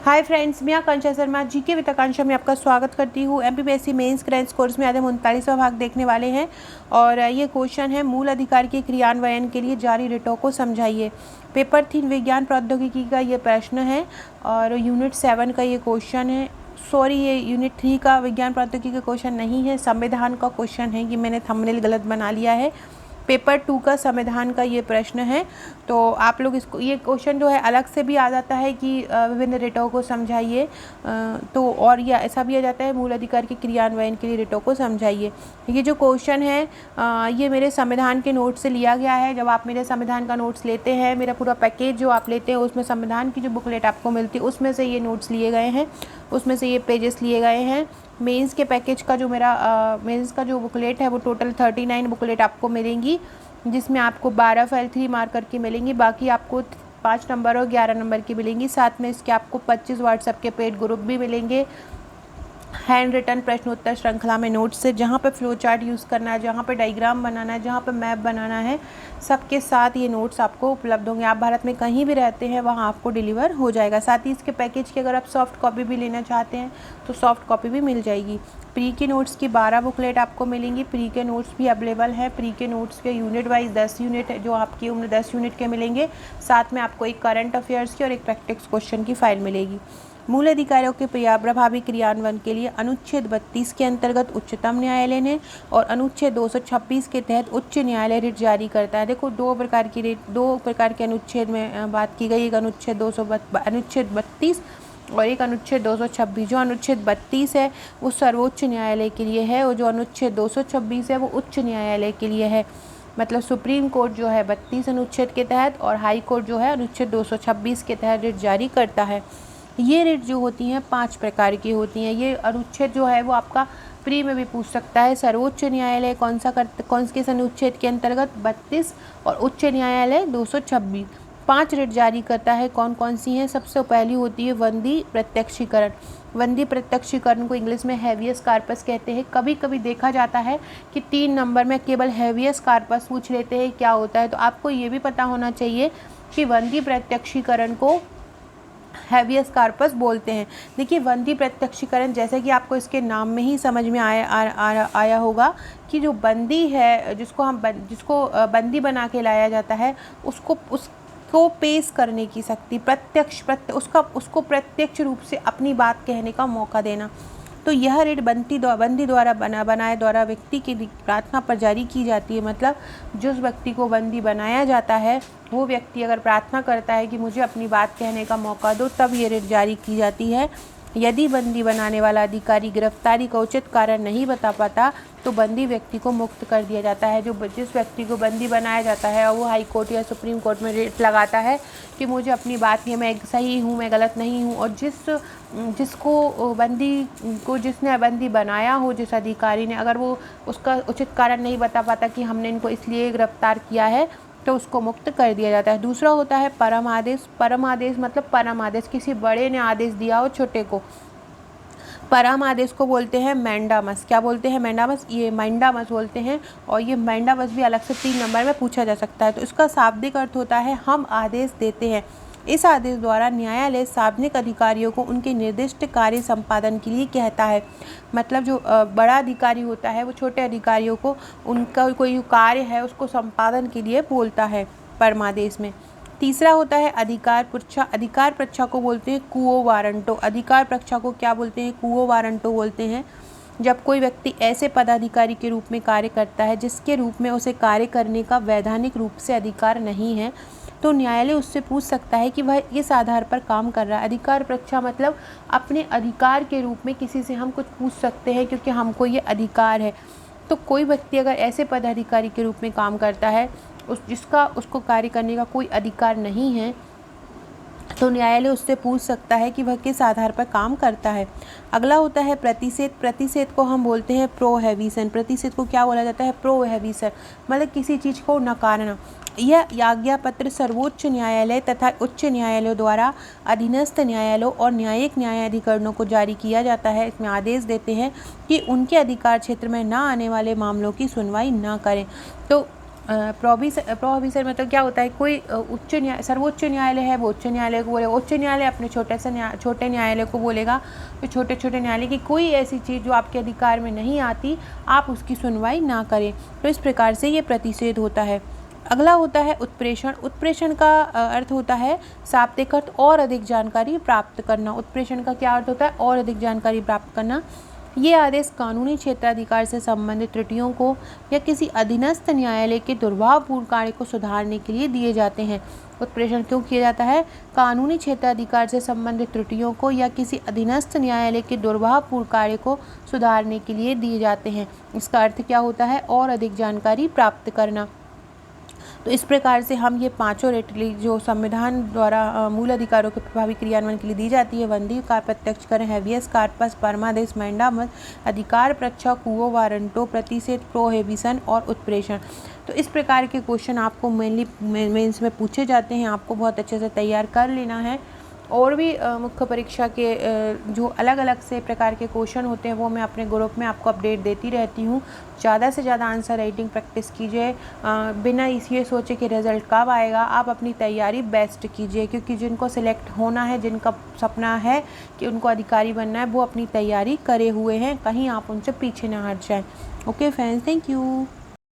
Hi friends, मैं आकांक्षा Sharma GK with आकांक्षा में आपका स्वागत करती हूँ। एमपीपीएससी मेंस क्रैश कोर्स में आज हम 39वां भाग देखने वाले हैं और ये क्वेश्चन है मूल अधिकार के क्रियान्वयन के लिए जारी रिटों को समझाइए। पेपर 3 विज्ञान प्रौद्योगिकी का ये प्रश्न है और यूनिट 7 का ये क्वेश्चन है। सॉरी, ये यूनिट 3 का विज्ञान प्रौद्योगिकी का क्वेश्चन नहीं है, संविधान का क्वेश्चन है। ये मैंने थंबनेल गलत बना लिया है। पेपर 2 का संविधान का ये प्रश्न है। तो आप लोग इसको, ये क्वेश्चन जो है अलग से भी आ जाता है कि विभिन्न रिटों को समझाइए, तो और या ऐसा भी आ जाता है मूल अधिकार के क्रियान्वयन के लिए रिटों को समझाइए। ये जो क्वेश्चन है ये मेरे संविधान के नोट से लिया गया है। जब आप मेरे संविधान का नोट्स लेते हैं, मेरा पूरा पैकेज जो आप लेते हैं उसमें संविधान की जो बुकलेट आपको मिलती है उसमें से ये नोट्स लिए गए हैं, उसमें से ये पेजेस लिए गए हैं। मेंस के पैकेज का जो मेरा मेंस का जो बुकलेट है वो टोटल 39 बुकलेट आपको मिलेंगी, जिसमें आपको 12 फाइल 3 मार्क करके मिलेंगी, बाकी आपको 5 नंबर और 11 नंबर की मिलेंगी। साथ में इसके आपको 25 व्हाट्सएप के पेड ग्रुप भी मिलेंगे। हैंड रिटन प्रश्नोत्तर श्रृंखला में नोट्स से जहाँ पे फ्लो चार्ट यूज़ करना है, जहाँ पे डायग्राम बनाना है, जहाँ पे मैप बनाना है, सबके साथ ये नोट्स आपको उपलब्ध होंगे। आप भारत में कहीं भी रहते हैं वहाँ आपको डिलीवर हो जाएगा। साथ ही इसके पैकेज की अगर आप सॉफ्ट कॉपी भी लेना चाहते हैं तो सॉफ्ट कॉपी भी मिल जाएगी। प्री के नोट्स की 12 बुकलेट आपको मिलेंगी। प्री के नोट्स भी अवेलेबल है। प्री के नोट्स के यूनिट वाइज 10 यूनिट है जो आपकी उम्र 10 यूनिट के मिलेंगे। साथ में आपको एक करंट अफेयर्स की और एक प्रैक्टिस क्वेश्चन की फाइल मिलेगी। मूल अधिकारों के प्रभावी क्रियान्वयन के लिए अनुच्छेद 32 के अंतर्गत उच्चतम न्यायालय ने और अनुच्छेद 226 के तहत उच्च न्यायालय रिट जारी करता है। देखो, दो प्रकार के अनुच्छेद में बात की गई। एक अनुच्छेद 32 और एक अनुच्छेद 226। जो अनुच्छेद 32 है वो सर्वोच्च न्यायालय के लिए है और जो अनुच्छेद 226 है वो उच्च न्यायालय के लिए है। मतलब सुप्रीम कोर्ट जो है 32 अनुच्छेद के तहत और हाई कोर्ट जो है अनुच्छेद 226 के तहत रिट जारी करता है। ये रिट जो होती हैं 5 प्रकार की होती हैं। ये अनुच्छेद जो है वो आपका प्री में भी पूछ सकता है। सर्वोच्च न्यायालय कौन किस अनुच्छेद के अंतर्गत 32 और उच्च न्यायालय 226 5 रिट जारी करता है। कौन कौन सी हैं? सबसे पहली होती है वंदी प्रत्यक्षीकरण। वंदी प्रत्यक्षीकरण को इंग्लिश में हैवियस कार्पस कहते हैं। कभी कभी देखा जाता है कि 3 नंबर में केवल हैवियस कार्पस पूछ लेते हैं, क्या होता है। तो आपको ये भी पता होना चाहिए कि वंदी प्रत्यक्षीकरण को हैवियस कार्पस बोलते हैं। देखिए, वंदी प्रत्यक्षीकरण जैसे कि आपको इसके नाम में ही समझ में आया होगा कि जो बंदी है, जिसको बंदी बना के लाया जाता है, उसको पेश करने की शक्ति, उसको प्रत्यक्ष रूप से अपनी बात कहने का मौका देना। तो यह रिट बंदी द्वारा बनाए द्वारा व्यक्ति की प्रार्थना पर जारी की जाती है। मतलब जिस व्यक्ति को बंदी बनाया जाता है वो व्यक्ति अगर प्रार्थना करता है कि मुझे अपनी बात कहने का मौका दो, तब ये रिट जारी की जाती है। यदि बंदी बनाने वाला अधिकारी गिरफ्तारी का उचित कारण नहीं बता पाता तो बंदी व्यक्ति को मुक्त कर दिया जाता है। जिस व्यक्ति को बंदी बनाया जाता है और वो हाई कोर्ट या सुप्रीम कोर्ट में रिट लगाता है कि मुझे अपनी बात है, मैं सही हूँ, मैं गलत नहीं हूँ, और जिसने बंदी बनाया हो, जिस अधिकारी ने, अगर वो उसका उचित कारण नहीं बता पाता कि हमने इनको इसलिए गिरफ्तार किया है, तो उसको मुक्त कर दिया जाता है। दूसरा होता है परम आदेश। परम आदेश मतलब परम आदेश, किसी बड़े ने आदेश दिया हो छोटे को। परम आदेश को बोलते हैं मैंडामस। क्या बोलते हैं? मैंडामस। ये मैंडामस बोलते हैं और ये मैंडामस भी अलग से 3 नंबर में पूछा जा सकता है। तो इसका शाब्दिक अर्थ होता है हम आदेश देते हैं। इस आदेश द्वारा न्यायालय सार्वजनिक अधिकारियों को उनके निर्दिष्ट कार्य संपादन के लिए कहता है। मतलब जो बड़ा अधिकारी होता है वो छोटे अधिकारियों को उनका कोई कार्य है उसको संपादन के लिए बोलता है परमादेश में। तीसरा होता है अधिकार परीक्षा। अधिकार परीक्षा को बोलते हैं क्वो वारंटो। अधिकार परीक्षा को क्या बोलते हैं? क्वो वारंटो बोलते हैं। जब कोई व्यक्ति ऐसे पदाधिकारी के रूप में कार्य करता है जिसके रूप में उसे कार्य करने का वैधानिक रूप से अधिकार नहीं है, तो न्यायालय उससे पूछ सकता है कि वह इस आधार पर काम कर रहा है। अधिकार परीक्षा मतलब अपने अधिकार के रूप में किसी से हम कुछ पूछ सकते हैं क्योंकि हमको ये अधिकार है। तो कोई व्यक्ति अगर ऐसे पदाधिकारी के रूप में काम करता है उसको कार्य करने का कोई अधिकार नहीं है, तो न्यायालय उससे पूछ सकता है कि वह किस आधार पर काम करता है। अगला होता है प्रतिषेध। प्रतिषेध को हम बोलते हैं प्रोहिबिशन। प्रतिषेध को क्या बोला जाता है? प्रोहिबिशन मतलब किसी चीज़ को नकारना। यह आज्ञा पत्र सर्वोच्च न्यायालय तथा उच्च न्यायालयों द्वारा अधीनस्थ न्यायालयों और न्यायिक न्यायाधिकरणों को जारी किया जाता है। इसमें आदेश देते हैं कि उनके अधिकार क्षेत्र में न आने वाले मामलों की सुनवाई न करें। तो प्रोहिबिशन मतलब क्या होता है, कोई सर्वोच्च न्यायालय है वो उच्च न्यायालय को बोलेगा, उच्च न्यायालय अपने छोटे न्यायालय को बोलेगा, तो छोटे न्यायालय की कोई ऐसी चीज़ जो आपके अधिकार में नहीं आती आप उसकी सुनवाई ना करें। तो इस प्रकार से ये प्रतिषेध होता है। अगला होता है उत्प्रेषण। उत्प्रेषण का अर्थ होता है शाब्दिक अर्थ और अधिक जानकारी प्राप्त करना। उत्प्रेषण का क्या अर्थ होता है, और अधिक जानकारी प्राप्त करना। ये आदेश कानूनी क्षेत्राधिकार से संबंधित त्रुटियों को या किसी अधीनस्थ न्यायालय के दुर्भावपूर्ण कार्य को सुधारने के लिए दिए जाते हैं। उत्प्रेषण क्यों किया जाता है, कानूनी क्षेत्राधिकार से संबंधित त्रुटियों को या किसी अधीनस्थ न्यायालय के दुर्भावपूर्ण कार्य को सुधारने के लिए दिए जाते हैं। इसका अर्थ क्या होता है, और अधिक जानकारी प्राप्त करना। तो इस प्रकार से हम ये पांचों रेटली जो संविधान द्वारा मूल अधिकारों के प्रभावी क्रियान्वयन के लिए दी जाती है, वंदीकार, प्रत्यक्षकरण, हैबियस कार्पस, परमादेश, मैंडामस, अधिकार परीक्षा, क्वो वारंटो, प्रतिषेध, प्रोहिबिशन और उत्प्रेषण। तो इस प्रकार के क्वेश्चन आपको मेनली मेंस में पूछे जाते हैं, आपको बहुत अच्छे से तैयार कर लेना है। और भी मुख्य परीक्षा के जो अलग अलग से प्रकार के क्वेश्चन होते हैं वो मैं अपने ग्रुप में आपको अपडेट देती रहती हूँ। ज़्यादा से ज़्यादा आंसर राइटिंग प्रैक्टिस कीजिए, बिना ये सोचे कि रिज़ल्ट कब आएगा, आप अपनी तैयारी बेस्ट कीजिए, क्योंकि जिनको सिलेक्ट होना है, जिनका सपना है कि उनको अधिकारी बनना है, वो अपनी तैयारी करे हुए हैं, कहीं आप उनसे पीछे ना हट जाएँ। Okay friends, thank you.